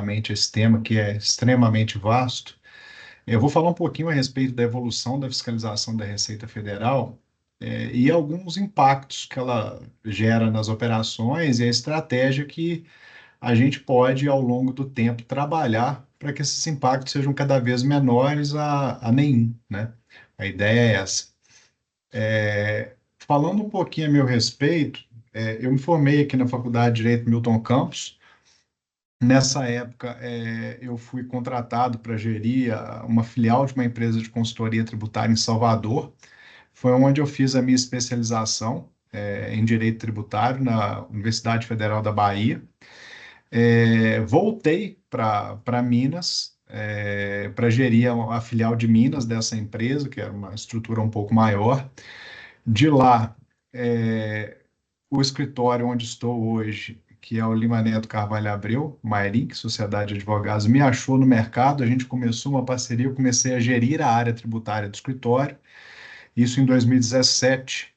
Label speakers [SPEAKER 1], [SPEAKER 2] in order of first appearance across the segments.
[SPEAKER 1] profundamente esse tema, que é extremamente vasto. Eu vou falar um pouquinho a respeito da evolução da fiscalização da Receita Federal, e alguns impactos que ela gera nas operações e a estratégia que a gente pode, ao longo do tempo, trabalhar para que esses impactos sejam cada vez menores a nenhum, né? A ideia é essa. Falando um pouquinho a meu respeito, eu me formei aqui na Faculdade de Direito Milton Campos. Nessa época, eu fui contratado para gerir uma filial de uma empresa de consultoria tributária em Salvador. Foi onde eu fiz a minha especialização, em Direito Tributário na Universidade Federal da Bahia. Voltei para Minas, para gerir a filial de Minas dessa empresa, que era uma estrutura um pouco maior. De lá, o escritório onde estou hoje, que é o Lima Neto Carvalho Abreu, Mairink, Sociedade de Advogados, me achou no mercado, a gente começou uma parceria, eu comecei a gerir a área tributária do escritório, isso em 2017.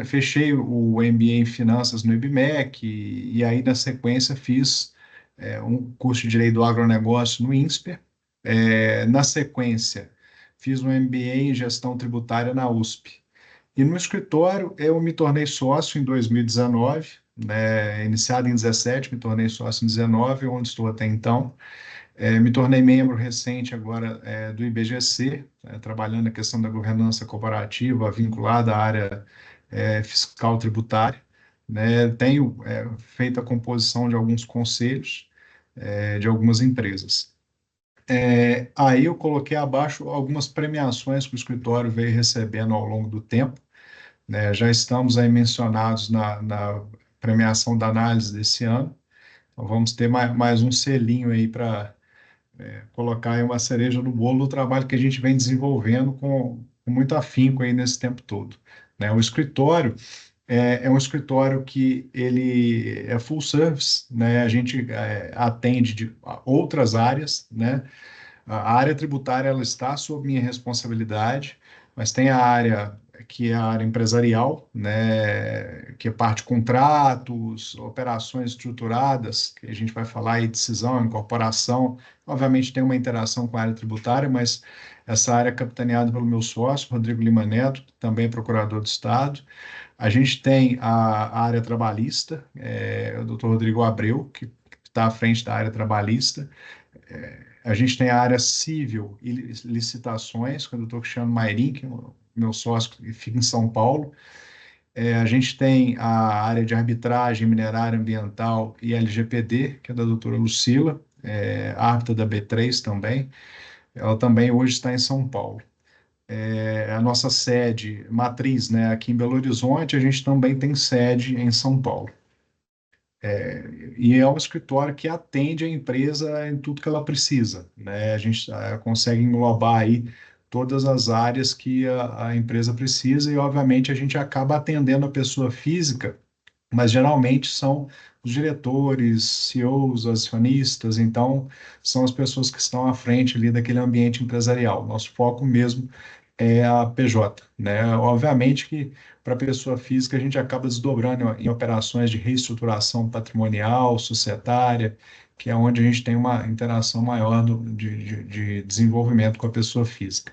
[SPEAKER 1] Fechei o MBA em Finanças no IBMEC, e aí, na sequência, fiz um curso de Direito do Agronegócio no INSPER. Na sequência, fiz um MBA em Gestão Tributária na USP. E no escritório, eu me tornei sócio em 2019, né, iniciado em 17, me tornei sócio em 19, onde estou até então. Me tornei membro recente agora do IBGC, trabalhando na questão da governança corporativa vinculada à área fiscal tributária. Né? Tenho feito a composição de alguns conselhos de algumas empresas. Aí eu coloquei abaixo algumas premiações que o escritório veio recebendo ao longo do tempo, né? Já estamos aí mencionados na premiação da análise desse ano, então vamos ter mais um selinho aí para colocar aí uma cereja no bolo do trabalho que a gente vem desenvolvendo com muito afinco aí nesse tempo todo. Né? O escritório é um escritório que ele é full service, né? A gente atende de outras áreas, né? A área tributária ela está sob minha responsabilidade, mas tem a área que é a área empresarial, né, que é parte de contratos, operações estruturadas, que a gente vai falar aí, decisão, incorporação. Obviamente tem uma interação com a área tributária, mas essa área é capitaneada pelo meu sócio, Rodrigo Lima Neto, também procurador do Estado. A gente tem a área trabalhista, o doutor Rodrigo Abreu, que está à frente da área trabalhista. A gente tem a área civil e licitações, com o doutor Cristiano Mairim, que é o meu sócio, que fica em São Paulo. A gente tem a área de arbitragem minerária ambiental e LGPD, que é da doutora Lucila, árbitra da B3 também. Ela também hoje está em São Paulo. A nossa sede matriz, né, aqui em Belo Horizonte, a gente também tem sede em São Paulo. E é um escritório que atende a empresa em tudo que ela precisa, né? A gente consegue englobar aí todas as áreas que a empresa precisa e, obviamente, a gente acaba atendendo a pessoa física, mas geralmente são os diretores, CEOs, acionistas, então são as pessoas que estão à frente ali daquele ambiente empresarial. Nosso foco mesmo é a PJ, né? Obviamente que para a pessoa física a gente acaba desdobrando em operações de reestruturação patrimonial, societária, que é onde a gente tem uma interação maior de desenvolvimento com a pessoa física.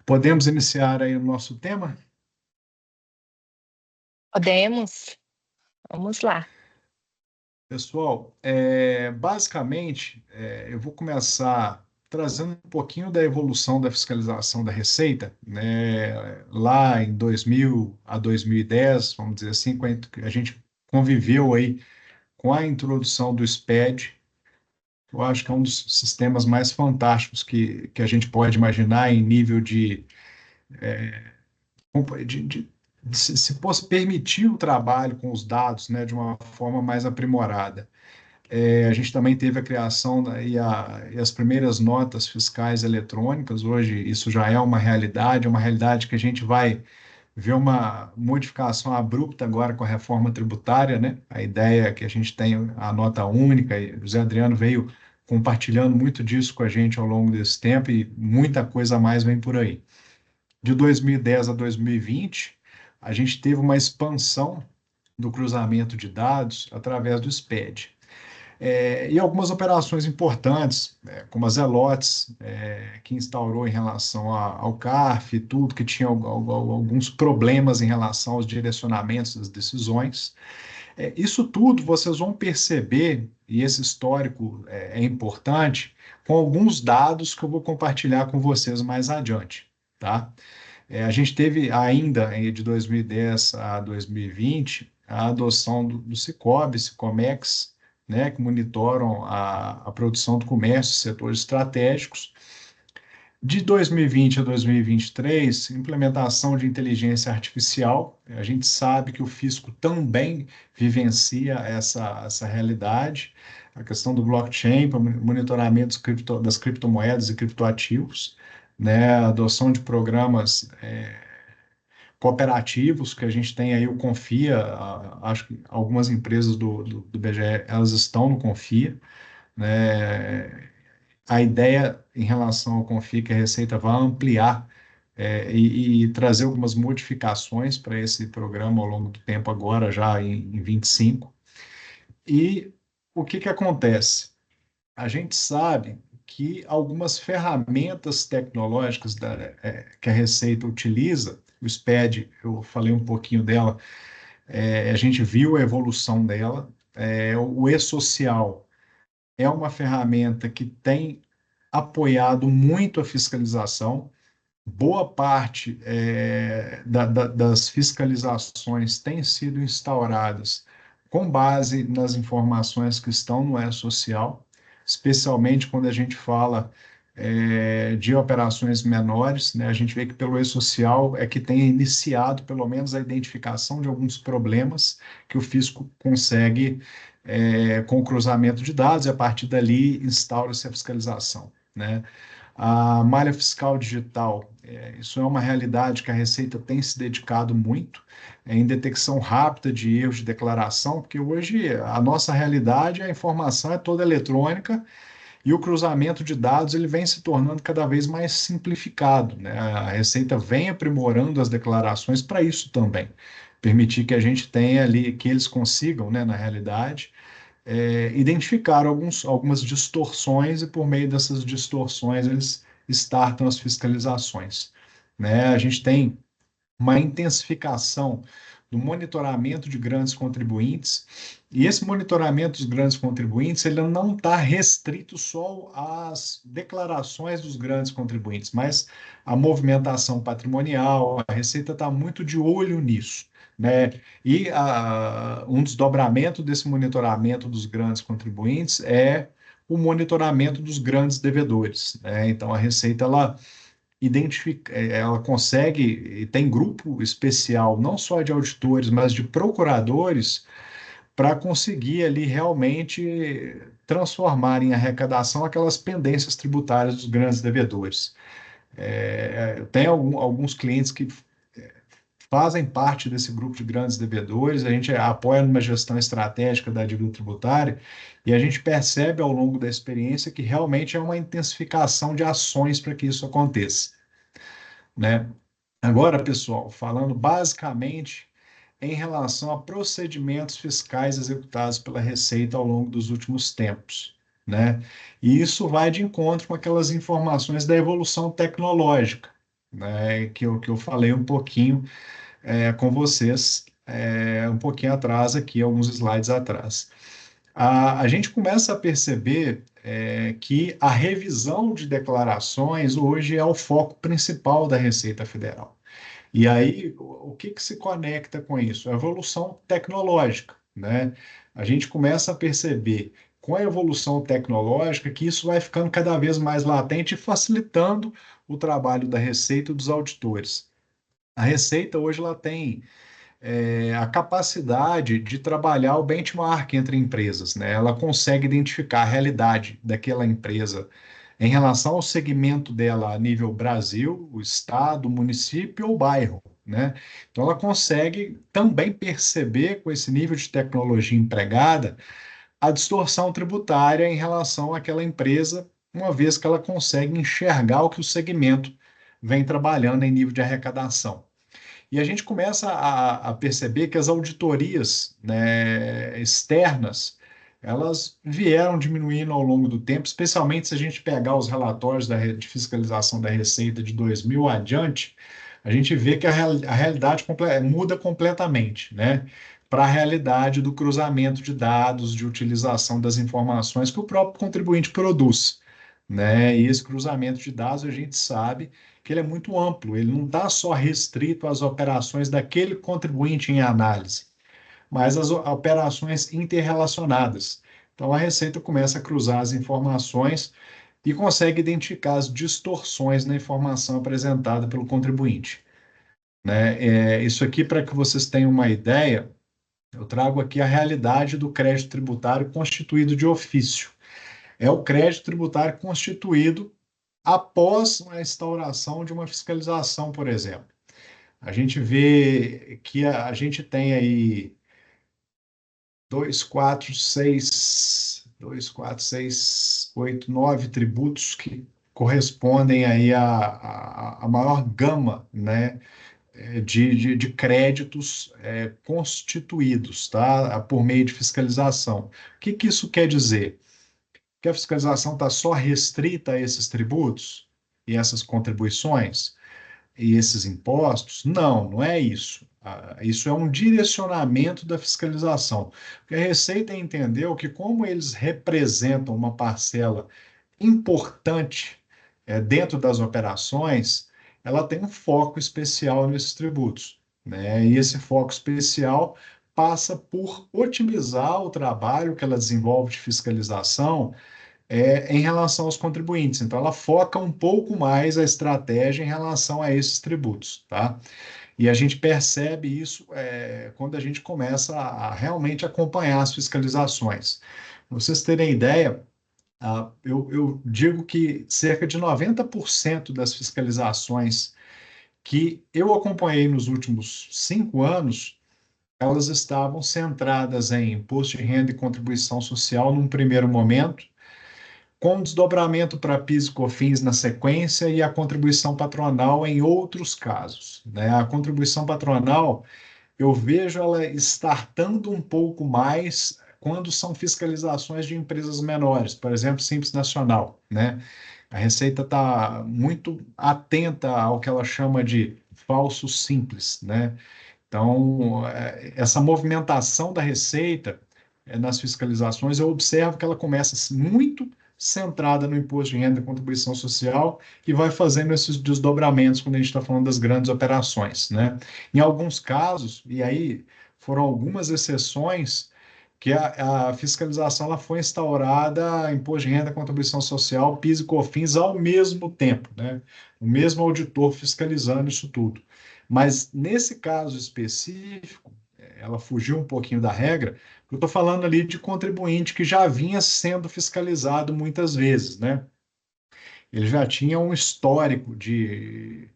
[SPEAKER 1] Podemos iniciar aí o nosso tema?
[SPEAKER 2] Podemos? Vamos lá.
[SPEAKER 1] Pessoal, basicamente, eu vou começar trazendo um pouquinho da evolução da fiscalização da Receita, né? Lá em 2000 a 2010, vamos dizer assim, quando a gente conviveu aí com a introdução do SPED. Eu acho que é um dos sistemas mais fantásticos que a gente pode imaginar em nível de, de, se permitir o trabalho com os dados, né, de uma forma mais aprimorada. A gente também teve a criação e as primeiras notas fiscais eletrônicas. Hoje isso já é uma realidade que a gente vai ver uma modificação abrupta agora com a reforma tributária, né? A ideia é que a gente tem a nota única, e o José Adriano veio compartilhando muito disso com a gente ao longo desse tempo, e muita coisa a mais vem por aí. De 2010 a 2020, a gente teve uma expansão do cruzamento de dados através do SPED. E algumas operações importantes, como a Zelotes, que instaurou em relação ao CARF e tudo, que tinha alguns problemas em relação aos direcionamentos das decisões. Isso tudo vocês vão perceber, e esse histórico é importante, com alguns dados que eu vou compartilhar com vocês mais adiante, tá? A gente teve ainda, de 2010 a 2020, a adoção do Sicob, Sicomex, né, que monitoram a produção do comércio, setores estratégicos. De 2020 a 2023, implementação de inteligência artificial. A gente sabe que o fisco também vivencia essa realidade. A questão do blockchain, para monitoramento das criptomoedas e criptoativos, né? A adoção de programas cooperativos, que a gente tem aí o Confia, acho que algumas empresas do BGE, elas estão no Confia, né? A ideia em relação ao Confia que a Receita vai ampliar e trazer algumas modificações para esse programa ao longo do tempo, agora já em 25. E o que acontece? A gente sabe que algumas ferramentas tecnológicas que a Receita utiliza, o SPED, eu falei um pouquinho dela, a gente viu a evolução dela, o e-social é uma ferramenta que tem apoiado muito a fiscalização. Boa parte das fiscalizações têm sido instauradas com base nas informações que estão no e-social, especialmente quando a gente fala de operações menores, né? A gente vê que pelo e-social é que tem iniciado, pelo menos, a identificação de alguns problemas que o fisco consegue com o cruzamento de dados, e a partir dali instaura-se a fiscalização, né? A malha fiscal digital, isso é uma realidade que a Receita tem se dedicado muito em detecção rápida de erros de declaração, porque hoje a nossa realidade, a informação é toda eletrônica e o cruzamento de dados ele vem se tornando cada vez mais simplificado, né? A Receita vem aprimorando as declarações para isso também, permitir que a gente tenha ali, que eles consigam, né, na realidade, identificar algumas distorções e, por meio dessas distorções, eles startam as fiscalizações, né? A gente tem uma intensificação do monitoramento de grandes contribuintes, e esse monitoramento dos grandes contribuintes ele não está restrito só às declarações dos grandes contribuintes, mas a movimentação patrimonial, a Receita está muito de olho nisso, né? E um desdobramento desse monitoramento dos grandes contribuintes é o monitoramento dos grandes devedores, né? Então, a Receita, ela consegue, e tem grupo especial, não só de auditores, mas de procuradores, para conseguir ali realmente transformar em arrecadação aquelas pendências tributárias dos grandes devedores. Tem alguns clientes que fazem parte desse grupo de grandes devedores, a gente apoia numa gestão estratégica da dívida tributária, e a gente percebe ao longo da experiência que realmente é uma intensificação de ações para que isso aconteça, né? Agora, pessoal, falando basicamente em relação a procedimentos fiscais executados pela Receita ao longo dos últimos tempos, né? E isso vai de encontro com aquelas informações da evolução tecnológica, né? Que eu falei um pouquinho com vocês um pouquinho atrás aqui, alguns slides atrás. A gente começa a perceber que a revisão de declarações hoje é o foco principal da Receita Federal. E aí, o que se conecta com isso? A evolução tecnológica, né? A gente começa a perceber com a evolução tecnológica que isso vai ficando cada vez mais latente e facilitando o trabalho da Receita e dos auditores. A Receita hoje ela tem a capacidade de trabalhar o benchmark entre empresas, né? Ela consegue identificar a realidade daquela empresa em relação ao segmento dela a nível Brasil, o estado, o município ou bairro, né? Então ela consegue também perceber com esse nível de tecnologia empregada a distorção tributária em relação àquela empresa, uma vez que ela consegue enxergar o que o segmento vem trabalhando em nível de arrecadação. E a gente começa a perceber que as auditorias, né, externas elas vieram diminuindo ao longo do tempo, especialmente se a gente pegar os relatórios de fiscalização da Receita de 2000 adiante, a gente vê que a realidade muda completamente, né? Para a realidade do cruzamento de dados, de utilização das informações que o próprio contribuinte produz, né? E esse cruzamento de dados a gente sabe que ele é muito amplo, ele não está só restrito às operações daquele contribuinte em análise, mas as operações interrelacionadas. Então, a Receita começa a cruzar as informações e consegue identificar as distorções na informação apresentada pelo contribuinte, né? Isso aqui, para que vocês tenham uma ideia, eu trago aqui a realidade do crédito tributário constituído de ofício. É o crédito tributário constituído após a instauração de uma fiscalização, por exemplo. A gente vê que a gente tem aí 9 tributos que correspondem aí à maior gama, né, de créditos constituídos, tá, por meio de fiscalização. O que isso quer dizer? Que a fiscalização está só restrita a esses tributos e essas contribuições e esses impostos? Não, não é isso. Isso é um direcionamento da fiscalização. Porque a Receita entendeu que, como eles representam uma parcela importante dentro das operações, ela tem um foco especial nesses tributos, né? E esse foco especial passa por otimizar o trabalho que ela desenvolve de fiscalização em relação aos contribuintes. Então, ela foca um pouco mais a estratégia em relação a esses tributos, tá? E a gente percebe isso quando a gente começa a realmente acompanhar as fiscalizações. Para vocês terem ideia, eu digo que cerca de 90% das fiscalizações que eu acompanhei nos últimos 5 anos, elas estavam centradas em imposto de renda e contribuição social num primeiro momento, com desdobramento para PIS e COFINS na sequência e a contribuição patronal em outros casos, né? A contribuição patronal, eu vejo ela startando um pouco mais quando são fiscalizações de empresas menores, por exemplo, Simples Nacional, né? A Receita está muito atenta ao que ela chama de falso simples, né? Então, essa movimentação da Receita nas fiscalizações, eu observo que ela começa muito centrada no imposto de renda e contribuição social e vai fazendo esses desdobramentos quando a gente está falando das grandes operações, né? Em alguns casos, e aí foram algumas exceções, que a fiscalização ela foi instaurada, imposto de renda, contribuição social, PIS e COFINS ao mesmo tempo, né? O mesmo auditor fiscalizando isso tudo. Mas nesse caso específico, ela fugiu um pouquinho da regra, eu estou falando ali de contribuinte que já vinha sendo fiscalizado muitas vezes, né? Ele já tinha um histórico de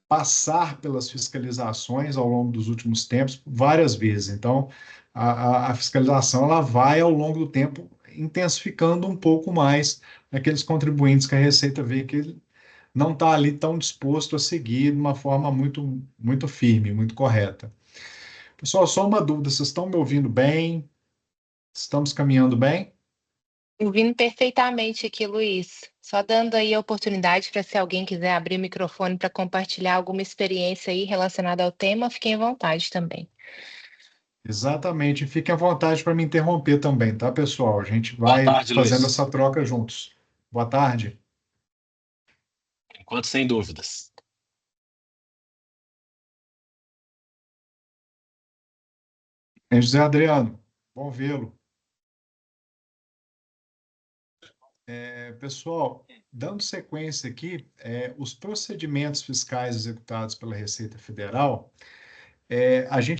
[SPEAKER 1] passar pelas fiscalizações ao longo dos últimos tempos várias vezes. Então, a fiscalização ela vai ao longo do tempo intensificando um pouco mais aqueles contribuintes que a Receita vê que ele não está ali tão disposto a seguir de uma forma muito, muito firme, muito correta. Pessoal, só uma dúvida: vocês estão me ouvindo bem? Estamos caminhando bem?
[SPEAKER 2] Ouvindo perfeitamente aqui, Luiz. Só dando aí a oportunidade para se alguém quiser abrir o microfone para compartilhar alguma experiência aí relacionada ao tema, fiquem à vontade também.
[SPEAKER 1] Exatamente. Fiquem à vontade para me interromper também, tá, pessoal? A gente
[SPEAKER 3] Boa
[SPEAKER 1] vai
[SPEAKER 3] tarde,
[SPEAKER 1] fazendo
[SPEAKER 3] Luiz.
[SPEAKER 1] essa troca juntos. Boa tarde.
[SPEAKER 3] Enquanto sem dúvidas.
[SPEAKER 1] José Adriano, bom vê-lo. Pessoal, dando sequência aqui, os procedimentos fiscais executados pela Receita Federal, a gente